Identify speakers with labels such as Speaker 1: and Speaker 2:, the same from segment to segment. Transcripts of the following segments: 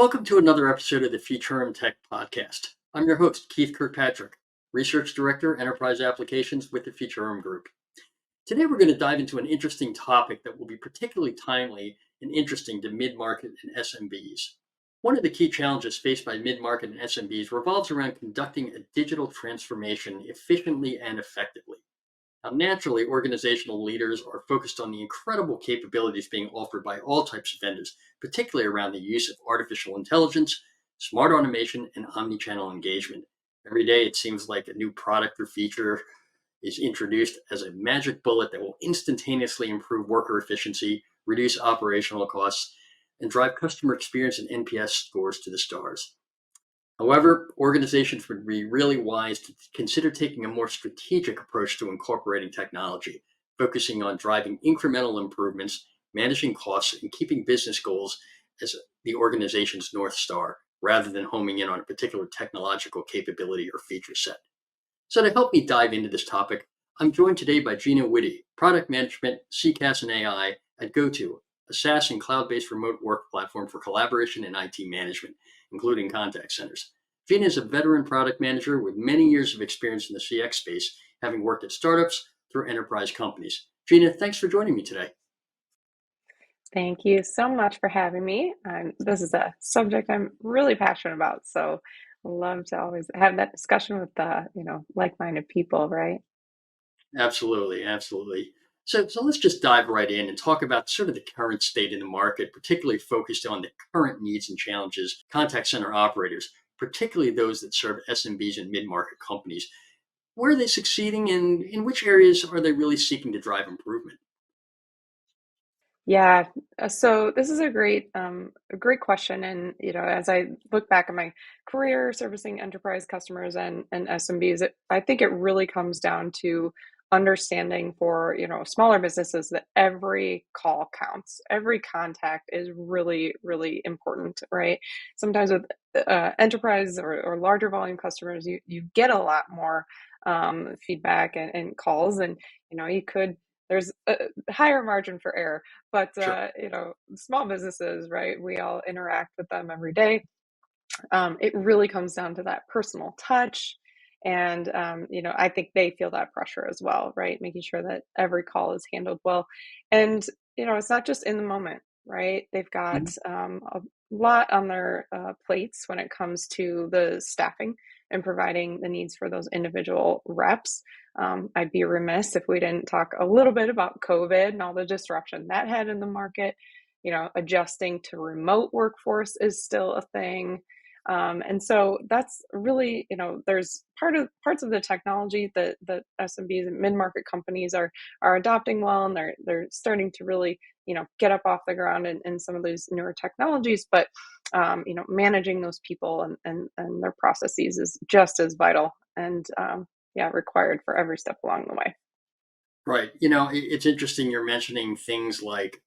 Speaker 1: Welcome to another episode of the Futurum Tech Podcast. I'm your host, Keith Kirkpatrick, Research Director, Enterprise Applications with the Futurum Group. Today, we're going to dive into an interesting topic that will be particularly timely and interesting to mid-market and SMBs. One of the key challenges faced by mid-market and SMBs revolves around conducting a digital transformation efficiently and effectively. Now, naturally, organizational leaders are focused on the incredible capabilities being offered by all types of vendors, particularly around the use of artificial intelligence, smart automation, and omnichannel engagement. Every day, it seems like a new product or feature is introduced as a magic bullet that will instantaneously improve worker efficiency, reduce operational costs, and drive customer experience and NPS scores to the stars. However, organizations would be really wise to consider taking a more strategic approach to incorporating technology, focusing on driving incremental improvements, managing costs, and keeping business goals as the organization's North Star, rather than homing in on a particular technological capability or feature set. So to help me dive into this topic, I'm joined today by Gina Whitty, Product Management, CCaaS and AI at GoTo, a SaaS and cloud-based remote work platform for collaboration and IT management, including contact centers. Gina is a veteran product manager with many years of experience in the CX space, having worked at startups through enterprise companies. Gina, thanks for joining me today.
Speaker 2: Thank you so much for having me. This is a subject I'm really passionate about, so love to always have that discussion with like-minded people, right?
Speaker 1: Absolutely, absolutely. So let's just dive right in and talk about sort of the current state in the market, particularly focused on the current needs and challenges contact center operators, particularly those that serve SMBs and mid-market companies. Where are they succeeding and in which areas are they really seeking to drive improvement?
Speaker 2: Yeah, so this is a great question, and as I look back at my career servicing enterprise customers and SMBs, I think it really comes down to understanding for smaller businesses that every call counts, every contact is really really important, right? Sometimes with enterprise or larger volume customers, you get a lot more feedback and calls, and you could there's a higher margin for error. But
Speaker 1: Sure.
Speaker 2: small businesses, right? We all interact with them every day. It really comes down to that personal touch, and I think they feel that pressure as well, right? Making sure that every call is handled well, and it's not just in the moment, right? They've got
Speaker 1: Mhm.
Speaker 2: a lot on their plates when it comes to the staffing and providing the needs for those individual reps. I'd be remiss if we didn't talk a little bit about COVID and all the disruption that had in the market. Adjusting to remote workforce is still a thing. And so that's really, there's parts of the technology that SMBs and mid-market companies are adopting well, and they're starting to really, get up off the ground in some of these newer technologies. But managing those people and their processes is just as vital and yeah, required for every step along the way.
Speaker 1: Right. It's interesting you're mentioning things like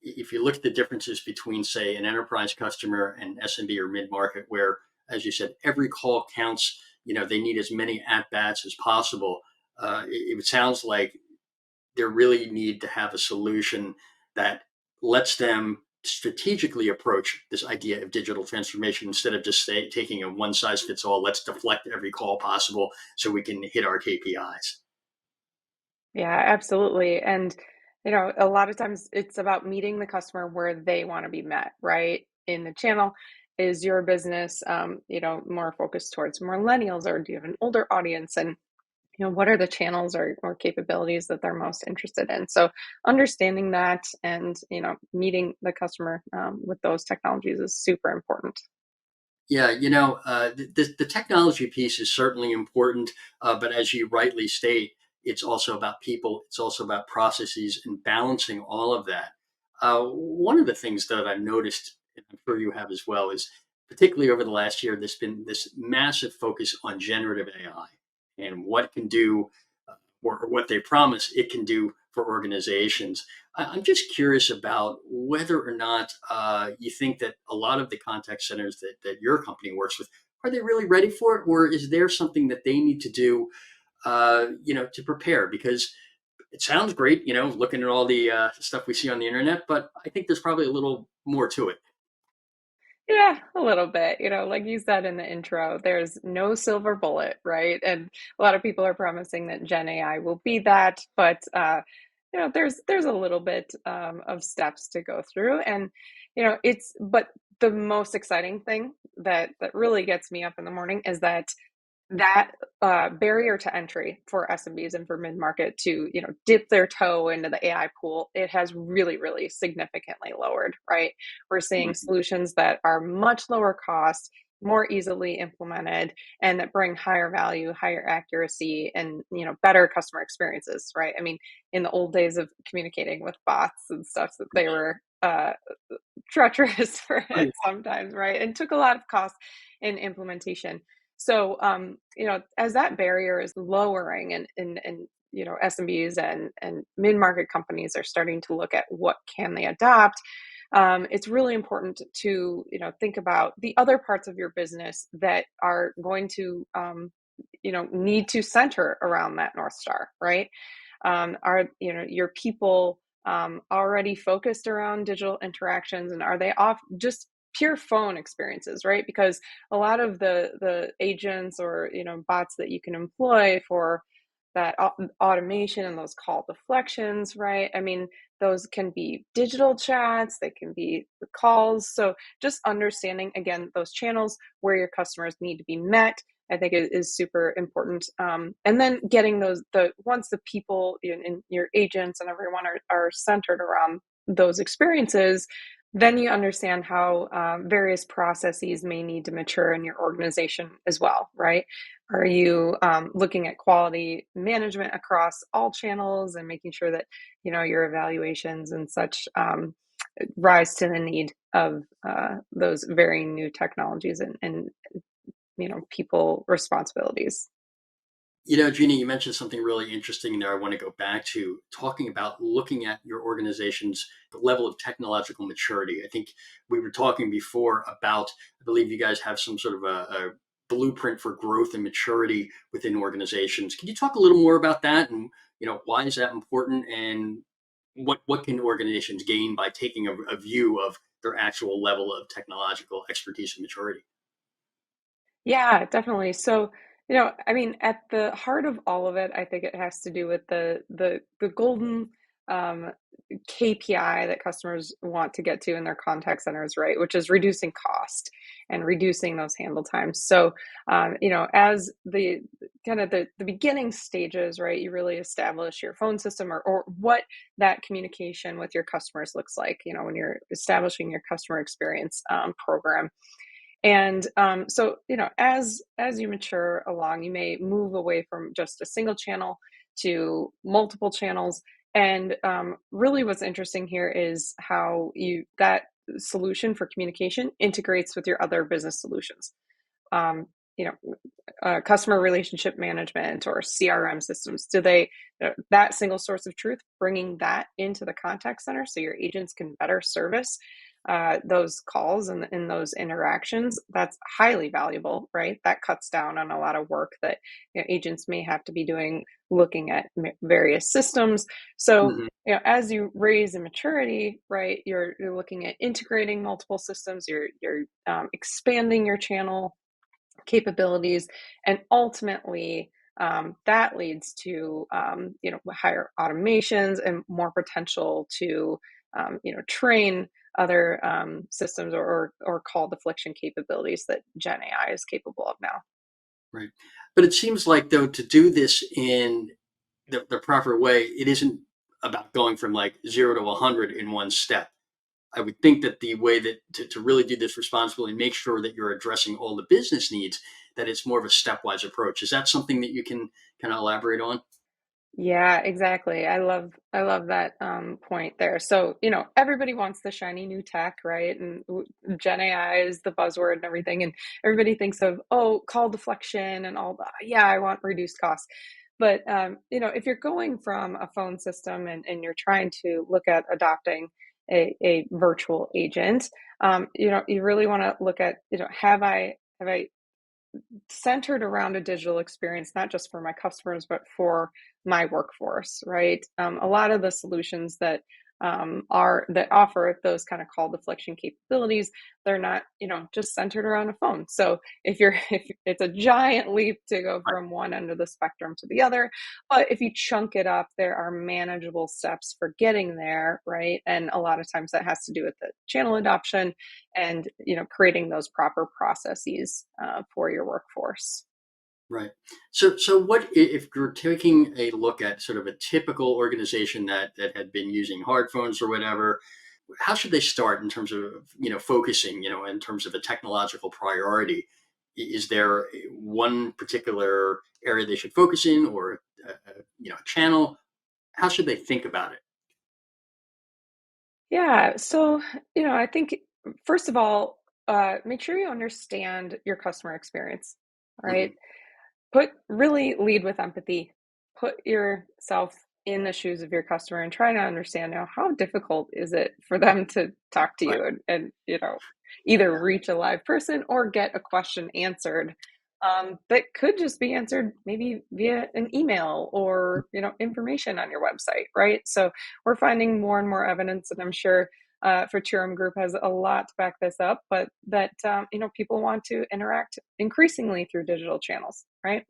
Speaker 1: if you look at the differences between, say, an enterprise customer and SMB or mid market, where, as you said, every call counts, they need as many at bats as possible. It sounds like they really need to have a solution that lets them strategically approach this idea of digital transformation instead of just taking a one size fits all, let's deflect every call possible so we can hit our KPIs.
Speaker 2: Yeah, absolutely. And, a lot of times it's about meeting the customer where they want to be met, right? In the channel, is your business, more focused towards millennials, or do you have an older audience? And, what are the channels or capabilities that they're most interested in? So understanding that and, meeting the customer with those technologies is super important.
Speaker 1: Yeah, the technology piece is certainly important, but as you rightly state, it's also about people, it's also about processes and balancing all of that. One of the things that I've noticed, and I'm sure you have as well, is particularly over the last year, there's been this massive focus on generative AI and what it can do, or what they promise it can do for organizations. I'm just curious about whether or not you think that a lot of the contact centers that your company works with, are they really ready for it? Or is there something that they need to do, to prepare? Because it sounds great, looking at all the stuff we see on the internet, but I think there's probably a little more to it.
Speaker 2: Yeah, a little bit. Like you said in the intro, there's no silver bullet, right? And a lot of people are promising that Gen AI will be that, but there's a little bit of steps to go through, and but the most exciting thing that really gets me up in the morning is that barrier to entry for SMBs and for mid-market to, dip their toe into the AI pool, it has really, really significantly lowered, right? We're seeing
Speaker 1: Mhm.
Speaker 2: solutions that are much lower cost, more easily implemented, and that bring higher value, higher accuracy, and, better customer experiences, right? I mean, in the old days of communicating with bots and stuff, that they were treacherous for
Speaker 1: Oh,
Speaker 2: it sometimes, right? And took a lot of cost in implementation. So, as that barrier is lowering, and SMBs and mid market companies are starting to look at what can they adopt. It's really important to think about the other parts of your business that are going to need to center around that North Star, right? Are your people already focused around digital interactions, and are they off just pure phone experiences, right? Because a lot of the agents or bots that you can employ for that automation and those call deflections, right? I mean, those can be digital chats, they can be the calls. So just understanding again those channels where your customers need to be met, I think is super important. And then getting the once the people and your agents and everyone are centered around those experiences, then you understand how various processes may need to mature in your organization as well, right? Are you looking at quality management across all channels and making sure that your evaluations and such rise to the need of those very new technologies and people responsibilities.
Speaker 1: Gina, you mentioned something really interesting there. I want to go back to talking about looking at your organization's the level of technological maturity. I think we were talking before about, I believe you guys have some sort of a blueprint for growth and maturity within organizations. Can you talk a little more about that, and why is that important, and what can organizations gain by taking a view of their actual level of technological expertise and maturity?
Speaker 2: Yeah, definitely. So, I mean, at the heart of all of it, I think it has to do with the golden um, KPI that customers want to get to in their contact centers, right? Which is reducing cost and reducing those handle times. So, as the kind of the beginning stages, right, you really establish your phone system, or what that communication with your customers looks like, when you're establishing your customer experience program. And so, as you mature along, you may move away from just a single channel to multiple channels. And really, what's interesting here is how you that solution for communication integrates with your other business solutions. Um, you know, Customer relationship management or CRM systems. Do they that single source of truth, bringing that into the contact center so your agents can better service those calls and those interactions? That's highly valuable, right? That cuts down on a lot of work that agents may have to be doing, looking at various systems. So,
Speaker 1: Mhm.
Speaker 2: as you raise in maturity, right, you're looking at integrating multiple systems. You're expanding your channel capabilities, and ultimately that leads to higher automations and more potential to train other systems, or call deflection capabilities that Gen AI is capable of now.
Speaker 1: Right. But it seems like, though, to do this in the proper way, it isn't about going from like 0 to 100 in one step. I would think that the way that to really do this responsibly and make sure that you're addressing all the business needs, that it's more of a stepwise approach. Is that something that you can kind of elaborate on?
Speaker 2: Yeah, exactly. I love that point there. So, everybody wants the shiny new tech, right? And Gen AI is the buzzword and everything, and everybody thinks of, oh, call deflection and all that. Yeah, I want reduced costs. But if you're going from a phone system, and you're trying to look at adopting a virtual agent, you really want to look at, have I centered around a digital experience, not just for my customers, but for my workforce, right? A lot of the solutions that are that offer those kind of call deflection capabilities. They're not, just centered around a phone. So if it's a giant leap to go
Speaker 1: Right.
Speaker 2: from one end of the spectrum to the other, but if you chunk it up, there are manageable steps for getting there, right? And a lot of times that has to do with the channel adoption and creating those proper processes for your workforce.
Speaker 1: Right. So if you're taking a look at sort of a typical organization that had been using hard phones or whatever, how should they start in terms of focusing, in terms of a technological priority? Is there one particular area they should focus in, or a channel? How should they think about it?
Speaker 2: Yeah. So, I think first of all, make sure you understand your customer experience.
Speaker 1: Hmm.
Speaker 2: Right. Really lead with empathy. Put yourself in the shoes of your customer and try to understand now how difficult is it for them to talk to
Speaker 1: Right.
Speaker 2: you and either
Speaker 1: Yeah.
Speaker 2: reach a live person or get a question answered that could just be answered maybe via an email or information on your website, right? So we're finding more and more evidence, and I'm sure Futurum Group has a lot to back this up, but that people want to interact increasingly through digital channels, right?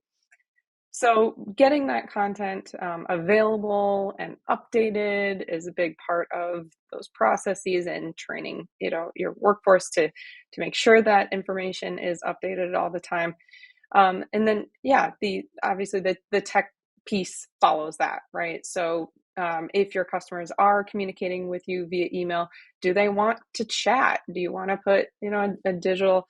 Speaker 2: So getting that content available and updated is a big part of those processes and training, your workforce to make sure that information is updated all the time. And then, yeah, the obviously the tech piece follows that, right? So if your customers are communicating with you via email, do they want to chat? Do you want to put, a digital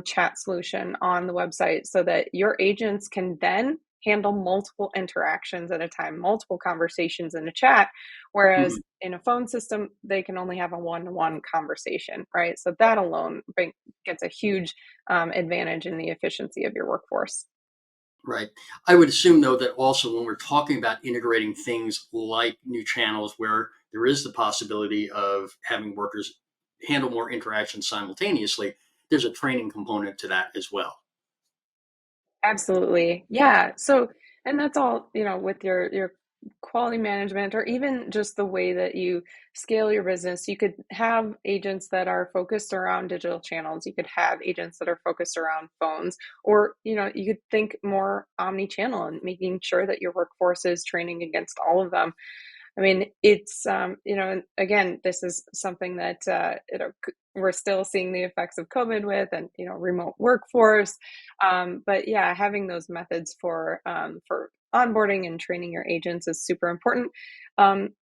Speaker 2: chat solution on the website so that your agents can then handle multiple interactions at a time, multiple conversations in a chat, whereas
Speaker 1: Mhm.
Speaker 2: in a phone system, they can only have a one-to-one conversation, right? So that alone gets a huge advantage in the efficiency of your workforce.
Speaker 1: Right. I would assume, though, that also when we're talking about integrating things like new channels where there is the possibility of having workers handle more interactions simultaneously, there's a training component to that as well.
Speaker 2: Absolutely. Yeah. So, and that's all, with your quality management or even just the way that you scale your business. You could have agents that are focused around digital channels. You could have agents that are focused around phones, or, you could think more omni-channel and making sure that your workforce is training against all of them. I mean, it's and again, this is something that we're still seeing the effects of COVID with, and remote workforce. But yeah, having those methods for onboarding and training your agents is super important. Um,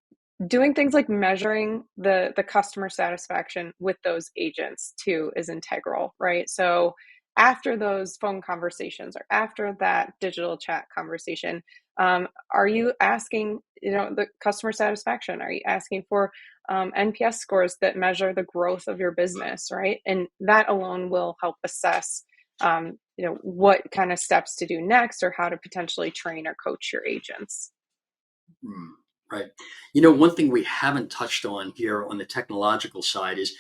Speaker 2: Doing things like measuring the customer satisfaction with those agents too is integral, right? So after those phone conversations or after that digital chat conversation, are you asking, the customer satisfaction? Are you asking for NPS scores that measure the growth of your business, right? And that alone will help assess, what kind of steps to do next or how to potentially train or coach your agents.
Speaker 1: Mm, right. One thing we haven't touched on here on the technological side is,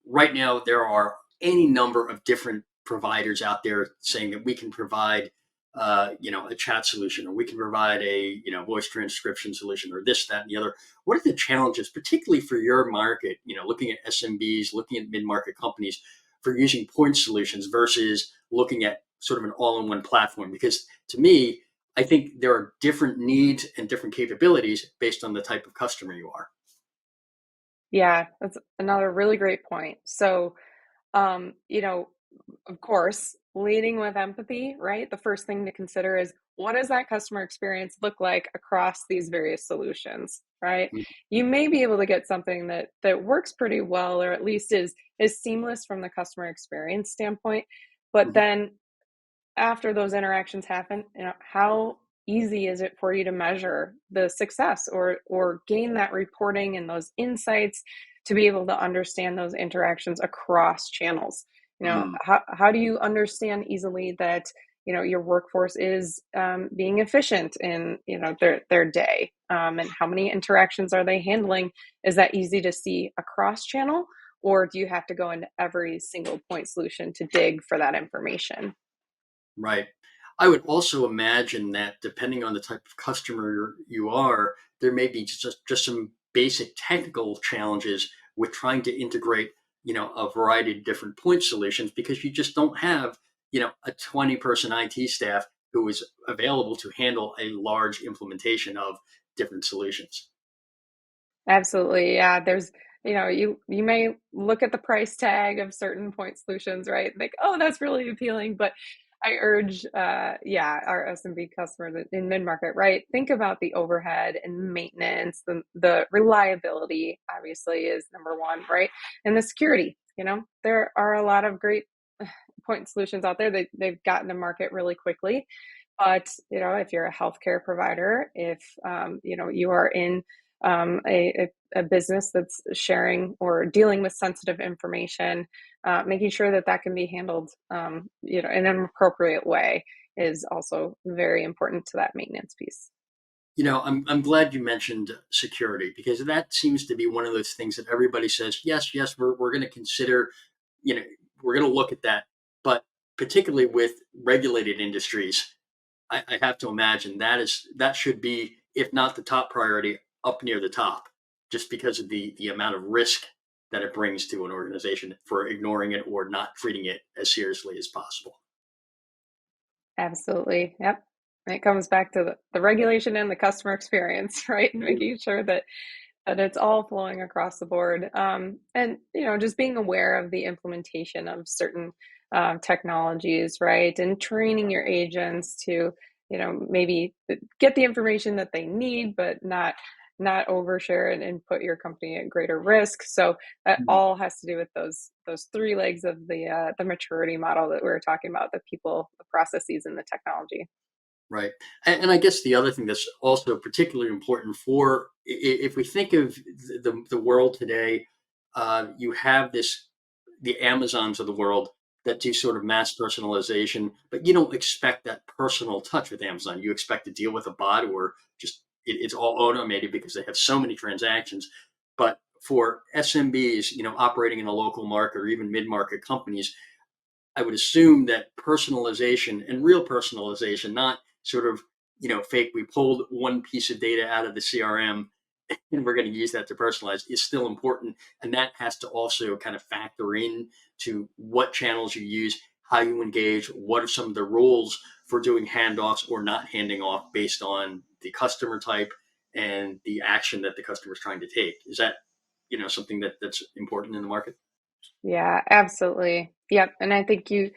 Speaker 1: right now there are any number of different providers out there saying that we can provide, a chat solution, or we can provide a, voice transcription solution, or this, that, and the other. What are the challenges, particularly for your market, looking at SMBs, looking at mid-market companies for using point solutions versus looking at sort of an all-in-one platform? Because to me, I think there are different needs and different capabilities based on the type of customer you are.
Speaker 2: Yeah, that's another really great point. So, um, you know, of course, leading with empathy, right? The first thing to consider is what does that customer experience look like across these various solutions, right?
Speaker 1: Mm.
Speaker 2: You may be able to get something that works pretty well, or at least is seamless from the customer experience standpoint, but
Speaker 1: Mhm.
Speaker 2: then after those interactions happen, how easy is it for you to measure the success or gain that reporting and those insights to be able to understand those interactions across channels?
Speaker 1: Mm.
Speaker 2: How do you understand easily that your workforce is being efficient in their day, and how many interactions are they handling? Is that easy to see across channel, or do you have to go into every single point solution to dig for that information?
Speaker 1: Right. I would also imagine that depending on the type of customer you are, there may be just some basic technical challenges with trying to integrate, a variety of different point solutions, because you just don't have, a 20-person IT staff who is available to handle a large implementation of different solutions.
Speaker 2: Absolutely. Yeah. You may look at the price tag of certain point solutions, right? Think, oh, that's really appealing. But I urge, our SMB customers in mid-market, right? Think about the overhead and maintenance, the reliability obviously is number one, right? And the security, there are a lot of great point solutions out there. They've gotten to market really quickly. But, if you're a healthcare provider, if, you are in a business that's sharing or dealing with sensitive information, making sure that that can be handled, in an appropriate way is also very important to that maintenance piece.
Speaker 1: I'm glad you mentioned security, because that seems to be one of those things that everybody says, yes, yes, we're going to consider, you know, we're going to look at that. But particularly with regulated industries, I have to imagine that should be, if not the top priority, up near the top, just because of the amount of risk that it brings to an organization for ignoring it or not treating it as seriously as possible.
Speaker 2: Absolutely. Yep. And it comes back to the regulation and the customer experience, right? Making sure that it's all flowing across the board. And, just being aware of the implementation of certain technologies, right? And training your agents to, maybe get the information that they need, but not overshare and put your company at greater risk. So that
Speaker 1: Mhm.
Speaker 2: all has to do with those three legs of the maturity model that we were talking about: the people, the processes, and the technology.
Speaker 1: Right. And I guess the other thing that's also particularly important for, if we think of the world today, you have the Amazons of the world that do sort of mass personalization, but you don't expect that personal touch with Amazon. You expect to deal with a bot, or just it's all automated because they have so many transactions. But for SMBs, operating in a local market or even mid-market companies, I would assume that personalization and real personalization, not sort of, fake, we pulled one piece of data out of the CRM and we're going to use that to personalize, is still important. And that has to also kind of factor in to what channels you use, how you engage, what are some of the rules for doing handoffs or not handing off based on the customer type and the action that the customer is trying to take. Is that, something that's important in the market?
Speaker 2: Yeah, absolutely. Yep. And I think you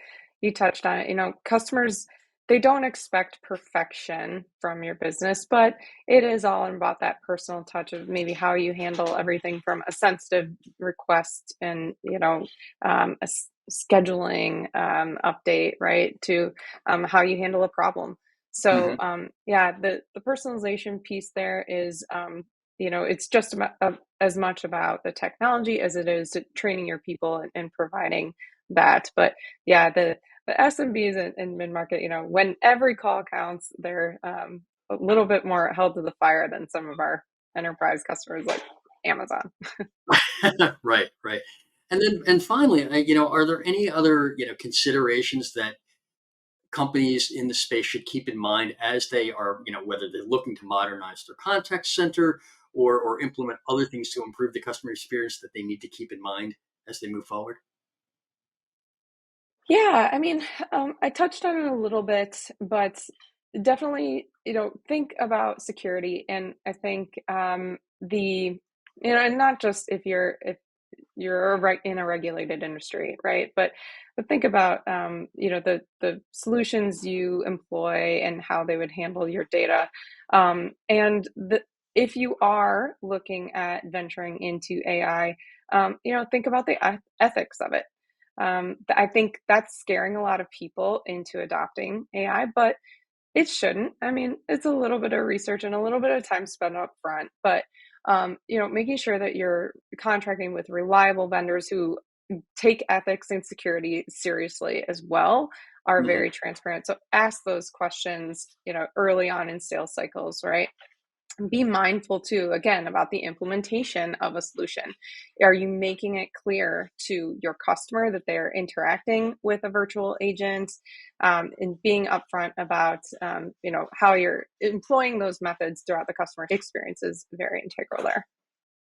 Speaker 2: touched on it. Customers, they don't expect perfection from your business, but it is all about that personal touch of maybe how you handle everything from a sensitive request and, scheduling update, right, to how you handle a problem. So,
Speaker 1: Hmm.
Speaker 2: the personalization piece there is, it's just about, as much about the technology as it is to training your people and providing that. But yeah, the SMBs and mid market, when every call counts, they're a little bit more held to the fire than some of our enterprise customers like Amazon.
Speaker 1: Right, right. And finally, are there any other, considerations that companies in the space should keep in mind as they are, whether they're looking to modernize their contact center or implement other things to improve the customer experience, that they need to keep in mind as they move forward?
Speaker 2: Yeah, I mean, I touched on it a little bit, but definitely, think about security, and I think and not just if you're in a regulated industry, right? But think about the solutions you employ and how they would handle your data, and if you are looking at venturing into AI, think about the ethics of it. I think that's scaring a lot of people into adopting AI, but it shouldn't. I mean, it's a little bit of research and a little bit of time spent up front, but making sure that you're contracting with reliable vendors who take ethics and security seriously as well are
Speaker 1: Mhm.
Speaker 2: very transparent. So ask those questions, early on in sales cycles, right? Be mindful too, again, about the implementation of a solution. Are you making it clear to your customer that they're interacting with a virtual agent, and being upfront about how you're employing those methods throughout the customer experience is very integral there.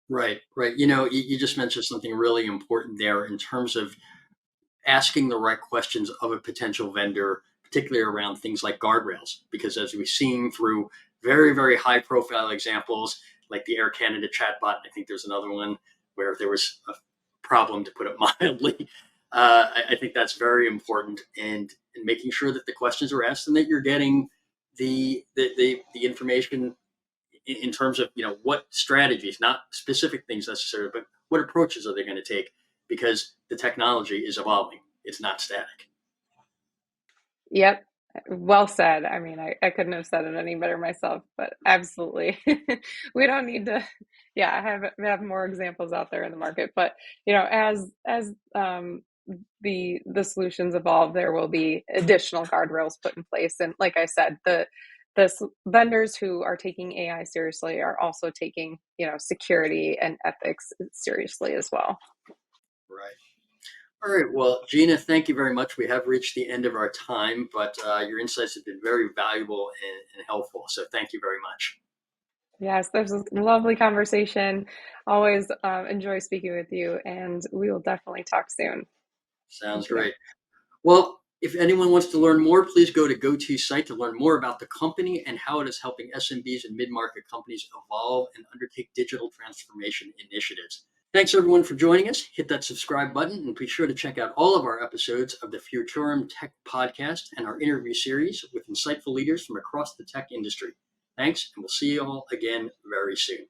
Speaker 1: Right, right. You just mentioned something really important there in terms of asking the right questions of a potential vendor, particularly around things like guardrails. Because as we've seen through very, very high profile examples, like the Air Canada chatbot, I think there's another one where there was a problem, to put it mildly. I think that's very important, and making sure that the questions are asked and that you're getting the information in terms of what strategies, not specific things necessarily, but what approaches are they going to take, because the technology is evolving. It's not static.
Speaker 2: Yep. Well said. I mean, I couldn't have said it any better myself, but absolutely. We don't need to, yeah, I have more examples out there in the market, but as the solutions evolve, there will be additional guardrails put in place. And like I said, vendors who are taking AI seriously are also taking, security and ethics seriously as well.
Speaker 1: Right. All right. Well, Gina, thank you very much. We have reached the end of our time, but your insights have been very valuable and helpful. So thank you very much.
Speaker 2: Yes, this was a lovely conversation. Always enjoy speaking with you, and we will definitely talk soon.
Speaker 1: Sounds
Speaker 2: Thank you.
Speaker 1: great. Well, if anyone wants to learn more, please go to GoTo site to learn more about the company and how it is helping SMBs and mid-market companies evolve and undertake digital transformation initiatives. Thanks everyone for joining us. Hit that subscribe button and be sure to check out all of our episodes of the Futurum Tech Podcast and our interview series with insightful leaders from across the tech industry. Thanks, and we'll see you all again very soon.